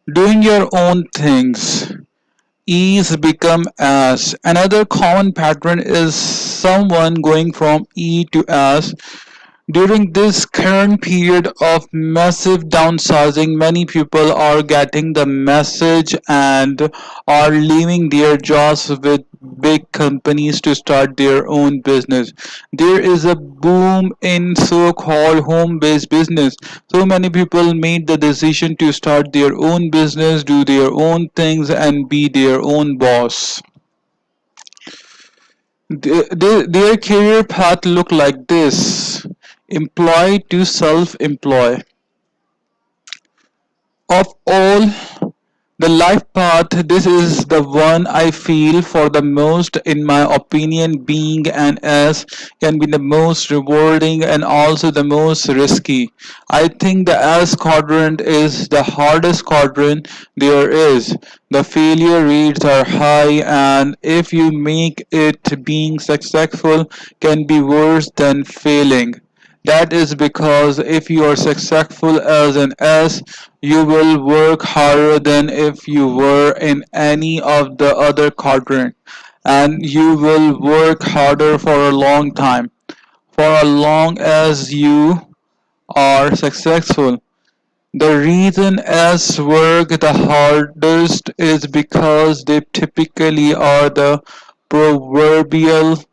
Doing your own things. E's become S. Another common pattern is someone going from E to S. During this current period of massive downsizing, many people are getting the message and are leaving their jobs with big companies to start their own business. There is a boom in so called home based business. So many people made the decision to start their own business, do their own things, and be their own boss. Their career path look like this: employee to self-employed. Of all the life path, this is the one I feel for the most. In my opinion, being an S can be the most rewarding and also the most risky. I think the S quadrant is the hardest quadrant there is. The failure rates are high, and if you make it, being successful can be worse than failing. That is because if you are successful as an S, you will work harder than if you were in any of the other quadrant, and you will work harder for a long time. For as long as you are successful. The reason S work the hardest is because they typically are the proverbial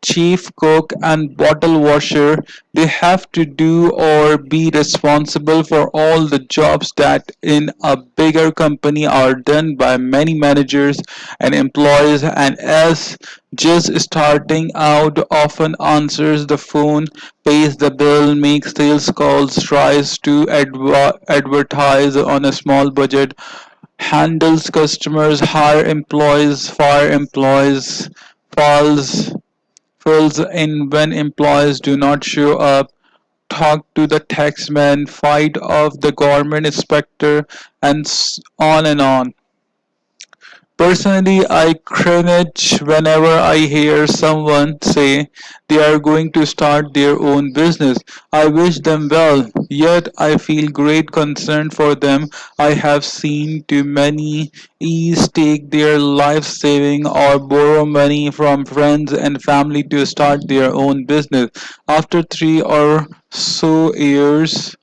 chief cook and bottle washer. They have to do or be responsible for all the jobs that in a bigger company are done by many managers and employees, and as just starting out often answers the phone, pays the bill, makes sales calls, tries to advertise on a small budget, handles customers, hire employees, fire employees, falls fills in when employees do not show up, talk to the taxman, fight off the government inspector, and on and on. Personally, I cringe whenever I hear someone say they are going to start their own business. I wish them well, yet I feel great concern for them. I have seen too many E's take their life saving or borrow money from friends and family to start their own business. After 3 or so years,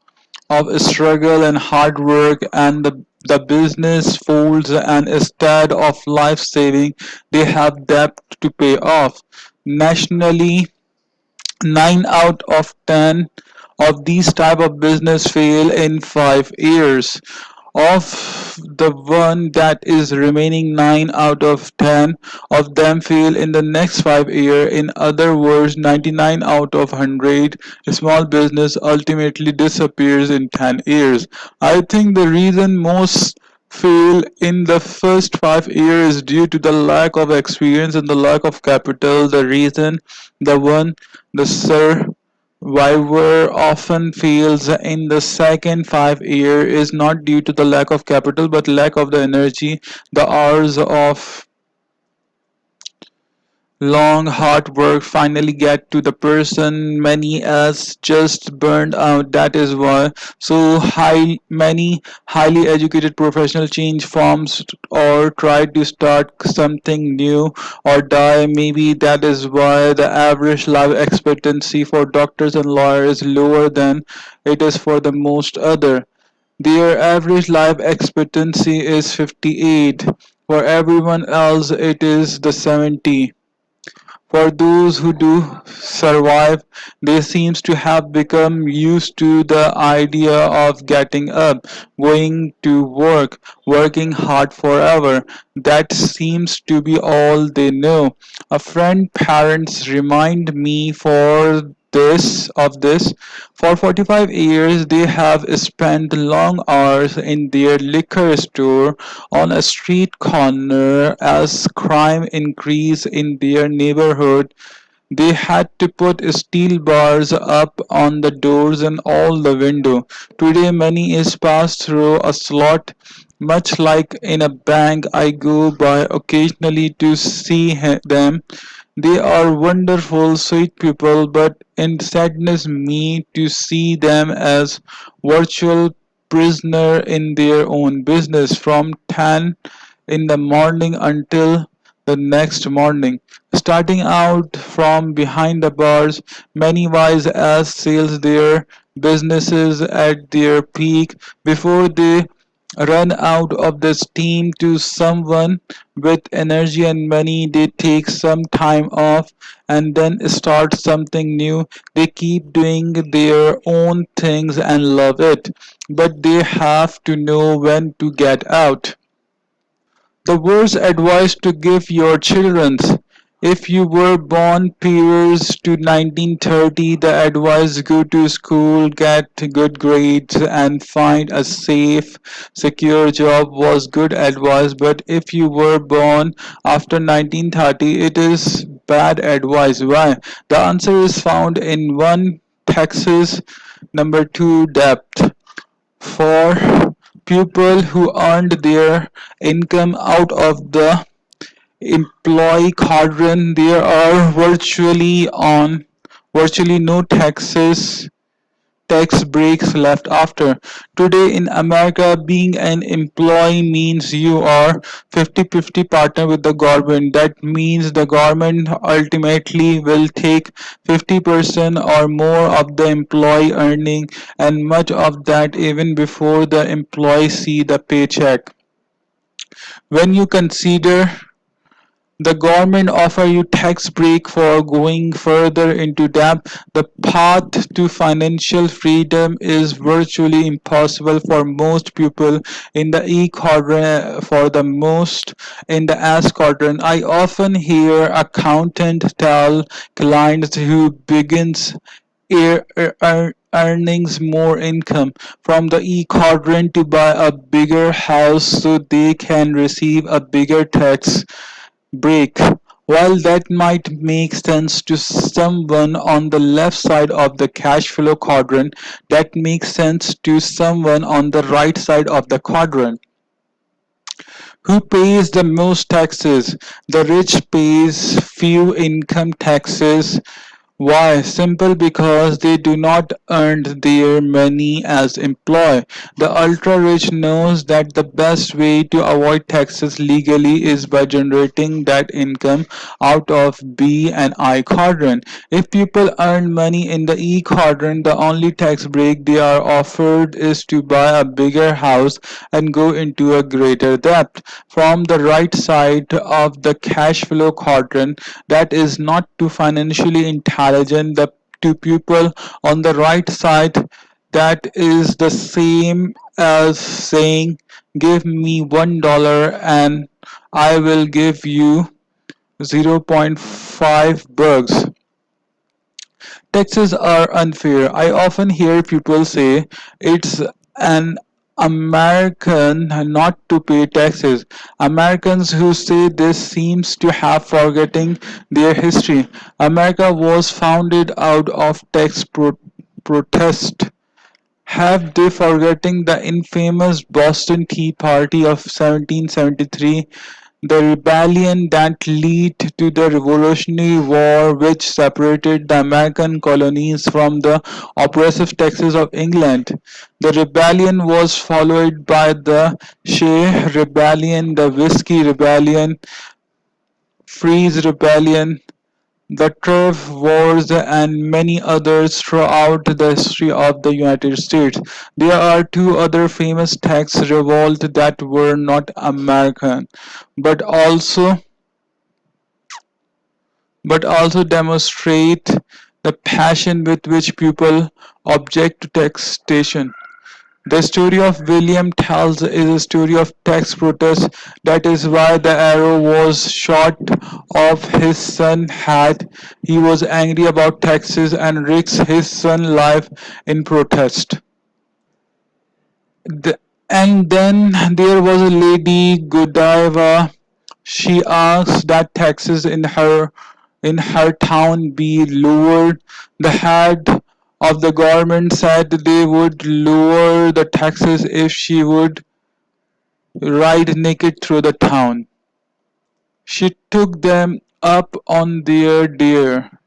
of struggle and hard work, and the business folds, and instead of life saving they have debt to pay off. Nationally, 9 out of 10 of these type of business fail in 5 years. Of the one that is remaining, 9 out of 10 of them fail in the next 5 years. In other words, 99 out of 100 small business ultimately disappears in 10 years. I think the reason most fail in the first 5 years is due to the lack of experience and the lack of capital. The reason, the one, the survivor often fails in the second 5 year is not due to the lack of capital but lack of the energy, the hours of long hard work finally get to the person. Many as just burned out. That is why so many highly educated professional change forms or try to start something new or die. Maybe that is why the average life expectancy for doctors and lawyers is lower than it is for the most other. Their average life expectancy is 58. For everyone else it is the 70. For those who do survive, they seems to have become used to the idea of getting up, going to work, working hard forever. That seems to be all they know. A friend parents remind me this. For 45 years they have spent long hours in their liquor store on a street corner. As crime increased in their neighborhood, they had to put steel bars up on the doors and all the window. Today money is passed through a slot, much like in a bank. I go by occasionally to see them. They are wonderful, sweet people, but it saddens me to see them as virtual prisoner in their own business from 10 in the morning until the next morning. Starting out from behind the bars, many wise ass sales their businesses at their peak before they run out of the steam to someone with energy and money. They take some time off and then start something new. They keep doing their own things and love it, but they have to know when to get out. The worst advice to give your children: if you were born prior to 1930, the advice: go to school, get good grades, and find a safe, secure job was good advice. But if you were born after 1930, it is bad advice. Why? The answer is found in one: taxes, number two, debt. For people who earned their income out of the employee quadrant, there are virtually no tax breaks left after. Today in America, being an employee means you are 50-50 partner with the government. That means the government ultimately will take 50% or more of the employee earning, and much of that even before the employee see the paycheck. When you consider the government offer you tax break for going further into debt. The path to financial freedom is virtually impossible for most people in the E quadrant. For the most in the S quadrant, I often hear accountants tell clients who begins earnings more income from the E quadrant to buy a bigger house so they can receive a bigger tax break. While that might make sense to someone on the left side of the cash flow quadrant, that makes sense to someone on the right side of the quadrant. Who pays the most taxes? The rich pays few income taxes. Why? Simple: because they do not earn their money as employee. The ultra-rich knows that the best way to avoid taxes legally is by generating that income out of B and I quadrant. If people earn money in the E quadrant, the only tax break they are offered is to buy a bigger house and go into a greater debt. From the right side of the cash flow quadrant, that is not too financially intelligent. The to people on the right side, that is the same as saying, give me $1 and I will give you 0.5 bucks. Taxes are unfair. I often hear people say it's an American not to pay taxes. Americans who say this seems to have forgetting their history. America was founded out of protest. Have they forgetting the infamous Boston Tea Party of 1773, the rebellion that led to the Revolutionary War which separated the American colonies from the oppressive taxes of England? The rebellion was followed by the Shea Rebellion, the Whiskey Rebellion, Freeze Rebellion, the Turf Wars, and many others throughout the history of the United States. There are two other famous tax revolts that were not American, but also demonstrate the passion with which people object to taxation. The story of William tells is a story of tax protest. That is why the arrow was shot off his son's head. He was angry about taxes and risked his son's life in protest. The, and then there was a lady Godiva. She asked that taxes in her town be lowered. The head of the government said they would lower the taxes if she would ride naked through the town. She took them up on their dare.